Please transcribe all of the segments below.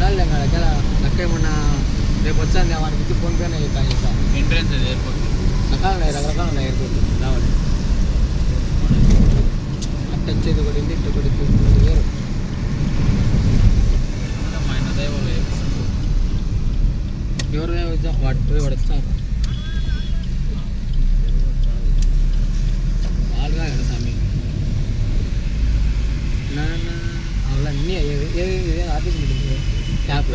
ఉండాలి అక్కడ లెక్క ఏమన్నా రేపు వచ్చాను వానికి ఇచ్చి ఫోన్ పేనే ఎంట్రెన్స్ అది ఎయిర్పోర్ట్ రకరకాలు ఉన్నాయి ఎయిర్పోర్ట్ రావాలి అట్ట వచ్చేది ఒకటి ఇట్ట ఒకటి వేరు ఎవరు వాడు పోయి పడతారు వాళ్ళుగా కదా స్వామి అలా అన్నీ ఏది ఆఫీస్ మీటింగ్ క్యాప్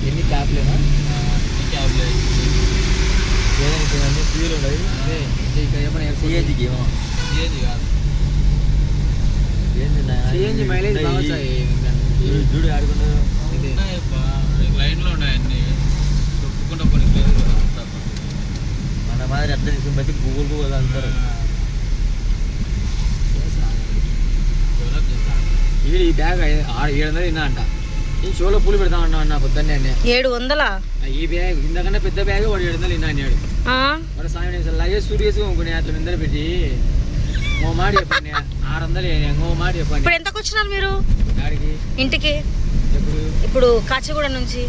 ఎన్ని క్యాప్లేనా క్యాబ్లే ఏదైనా ఫ్యూల్ ఉండదు ఇక్కడ ఏమైనా సిఎన్జికి సిఎన్జి కాదు సిఎన్జి మైలేజ్ బాగా చూడు ఆడుకున్నారు లైన్లో ఉన్నాయి అన్ని తొక్కుకుండా కొన్ని లేదు మన మాదిరి అర్థం తీసుకుని బట్టి గూగుల్ అంటారు ఈ బ్యాగ్ 700 తిన్నా అంట ఈ షోలో పూలు పెడతామన్నా అన్న పొద్దున్నే 700 ఈ బ్యాగ్ ఇంతకన్నా పెద్ద బ్యాగ్ వాడు 700 తిన్నా అన్నాడు వాడు సాయం లగేజ్ సూట్ కొనుక్కునే అట్లా నిందర పెట్టి ఓ మాట చెప్పండి 600 ఓ మాట చెప్పండి. ఇప్పుడు ఎంతకు వచ్చినారు మీరు ఇంటికి? ఎప్పుడు ఇప్పుడు కాచిగూడ నుంచి.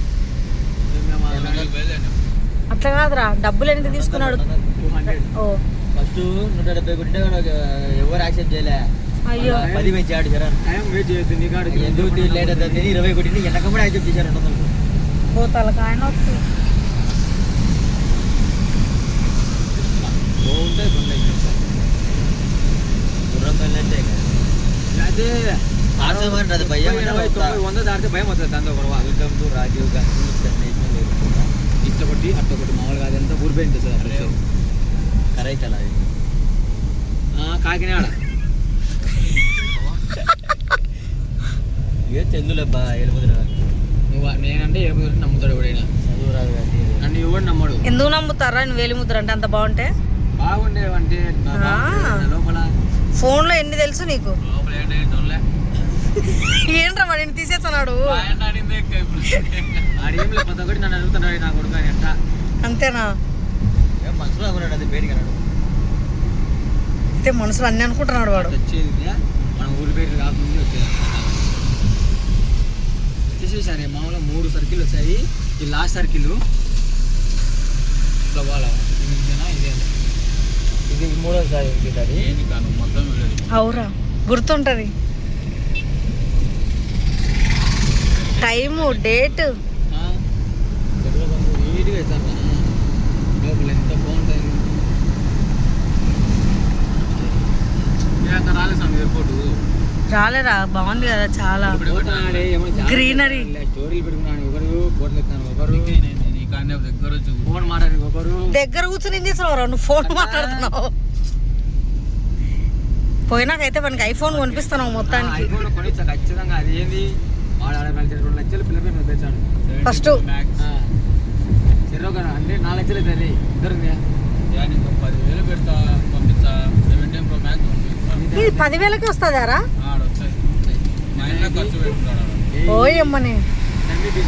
అట్లా కాదురా, డబ్బులు ఎంత తీసుకున్నాడు? 200. ఫస్ట్ 170 కొట్టినా ఎవరు యాక్సెప్ట్ చేయలే. అయ్యో 10 పెంచాడు జరా. టైం వెయిట్ చేయొద్దు నీ కాడు ఎందుకు లేట్ అవుతుంది 20 కొట్టింది వెనక కూడా యాక్సెప్ట్ చేశారు 200. పోతాలకు ఆయన వస్తుంది. బాగుంటుంది గుర్రం వెళ్ళంటే అదే అది భయం 100 దాటితే భయం వస్తుంది దాంతో గొడవ. Welcome to Rajiv Gandhi international airport. ఇచ్చొకటి అట్టొకటి మామూలుగా అదంతా ఊరిపోయింది సార్. కరైకల్ అది కాకినాడ ఏ తెలుగులేబ్బా ఎలుముద్ర నేనంటే ఏడుపు నమ్ముతాడు ఎవడైనా. చదువు రాదు కానీ నన్ను ఎవడు నమ్మడు. ఎందుకు నమ్ముతారా నువ్వు వేలిముద్ర అంటే అంత బాగుంటే? బాగుండేవంటే లోపల ఫోన్లో ఎన్ని తెలుసు నీకు? లోపల ఏంటంటే ఏంట్రా వాడు ఎన్ని తీసేస్తున్నాడు? ఆడేం లేదు, ప్రతి ఒక్కటి నన్ను అడుగుతున్నాడు నా కొడుకు అని ఎట్ట. అంతేనా? ఏం మనసులో అనుకున్నాడు అది బయటికి అన్నాడు. అయితే మనసులో అన్ని అనుకుంటున్నాడు వాడు. వచ్చేది మన ఊరి పేరు రాకముందు వచ్చేది. వచ్చేసేసారి మామూలుగా 3 సర్కిల్ వచ్చాయి. ఈ లాస్ట్ సర్కిల్ ఇట్లా పోవాలా ఇదే ఇది 3వసారి ఏంటి కాను మొత్తం అవురా, గుర్తుంటది టైము డేట్. నీట్గా అవుతారు లోపల ఎంత బాగుంటుంది. రాలేదు స్వామి ఎయిర్పోర్టు రాలేరా? బాగుంది కదా చాలా గ్రీనరీ. స్టోరీలు పెట్టుకున్నాను ఒకరు, బోట్లు ఎత్తాను ఒకరు, దగ్గర వచ్చి ఫోన్ మాట్లాడి ఒకరు. దగ్గర కూర్చొని ఏం చేస్తున్నావు? నువ్వు ఫోన్ మాట్లాడుతున్నావు. పోయినాకైతే మనకి ఐఫోన్ కొనిపిస్తున్నావు మొత్తానికి. ఐఫోన్ కొనిచ్చా ఖచ్చితంగా. అది ఏంది వాడు 2 లక్షలు పిల్ల పేరు తెచ్చాడు ఫస్ట్. చెరొక అంటే 4 లక్షలు అవుతుంది ఇద్దరు. 10,000 పెడతా పంపిస్తా. 17 Pro Max పంపిస్తా. ఇది 10,000కి వస్తుందారా? వస్తాయి. మా ఇంట్లో ఖర్చు పెట్టుకున్నాడు. ఓయమ్మని $10,000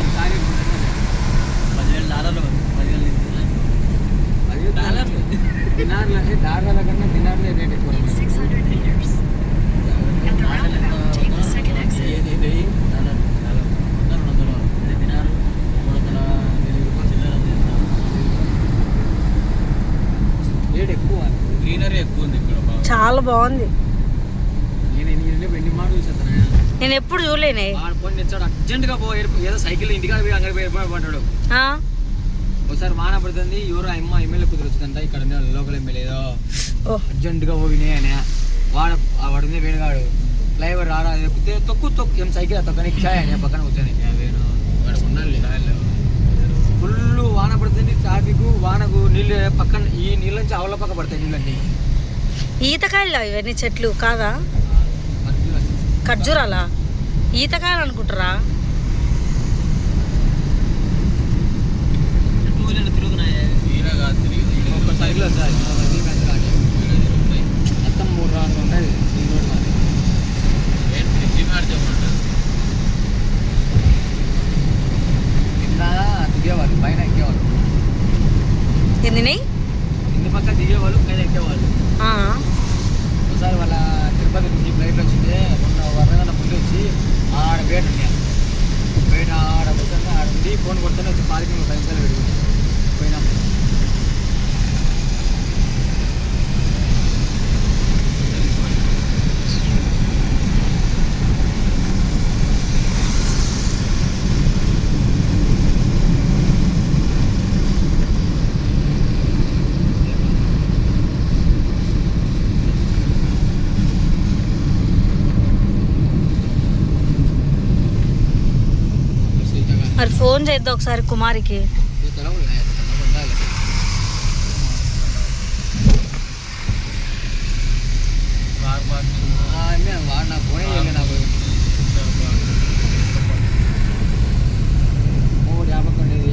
డాలర్ల కన్నా దినార్లే రేట్ ఎక్కువ. రేట్ ఎక్కువ, గ్రీనరీ ఎక్కువ ఉంది ఇక్కడ బాగా. చాలా బాగుంది. నేను ఎన్ని మాటలు చూసేస్తాను. నేను ఎప్పుడు చూడలేనే. వాడు పోయి నిచ్చాడు అర్జెంట్గా ఏదో సైకిల్ ఇంటికాడ పోయి అంగడి పోయి ఎయిర్పోర్ట్ ఒకసారి వాన పడుతుంది. ఎవరో ఎమ్మెల్యే కుదిరి వచ్చిందంట ఇక్కడ లోకల్ ఎమ్మెల్యే ఏదో అర్జెంటుగా పోయినాయి అని వాడు వేణుగాడు ఫ్లైఓవర్ రారా ఎక్కితే తొక్కు ఏం సైకిల్ తొక్కని ఇచ్చాయి అని పక్కన కూర్చొని వాడు ఉండాలి. ఫుల్ వాన పడుతుంది, ట్రాఫిక్, వానకు నీళ్ళు పక్కన ఈ నీళ్ళ నుంచి ఆవుల పక్క పడతాయి నీళ్ళన్నీ. ఈతకాయలు ఇవన్నీ చెట్లు కాదా? ఖర్జూరాలా? ఈతకాయలు అనుకుంటారా? ఒక్క సైడ్లో వచ్చాయి మొత్తం 3 రౌండ్లు ఉంటాయి. కింద దిగేవాళ్ళు, పైన ఎక్కేవాళ్ళు. ఏంది? కింద పక్క దిగేవాళ్ళు, పైన ఎక్కేవాళ్ళు. ఒకసారి వాళ్ళ తిరుపతి నుంచి ఫ్లైట్ వచ్చింది. మొన్న 1 గంట ముందు వచ్చి ఫోన్ కొడుతూనే వచ్చి పార్కింగ్ 5 నిమిషాలు పెట్టుకున్నాం పోయినాం. మరి ఫోన్ చేద్దాం ఒకసారి కుమారికి. కార్ పార్కింగ్ వాడు నాకు ఫోనే చేయలే. నాకు 50 ఉండేది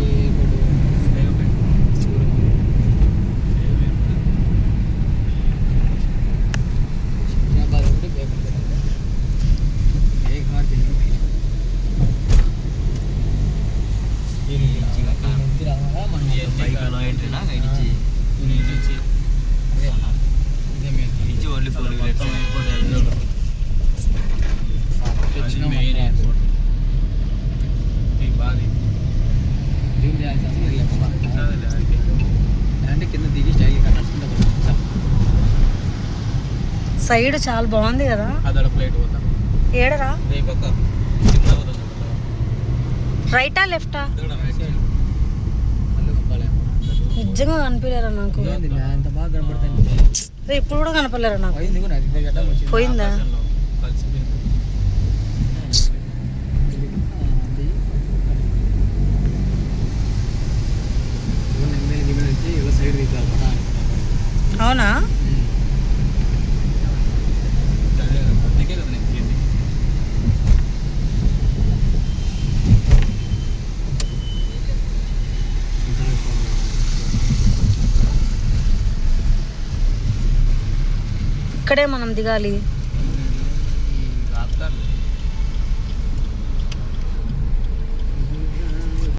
ఓన్లీ 4 వీలర్స్. మెయిన్ ఎయిర్పోర్ట్ బాగా అంటే కింద దిగి స్టైల్ నడుచుకుంటా సైడ్ చాలా బాగుంది కదా. అదడ ఫ్లైట్ పోతాం ఏడరా? రేపు పక్క రైటా లెఫ్టా? నిజంగా కనిపించలేరా నాకు. ఎంత బాగా కనపడుతుంది. రే ఇప్పుడు కూడా కనపడలేరా నాకు. పోయింది కూడా అది గడ్డం వచ్చింది. పోయిందా? కలిసిపోయింది. సైడ్ అవునా? అందుకే కదా నేను దిగింది. ఇక్కడే మనం దిగాలి.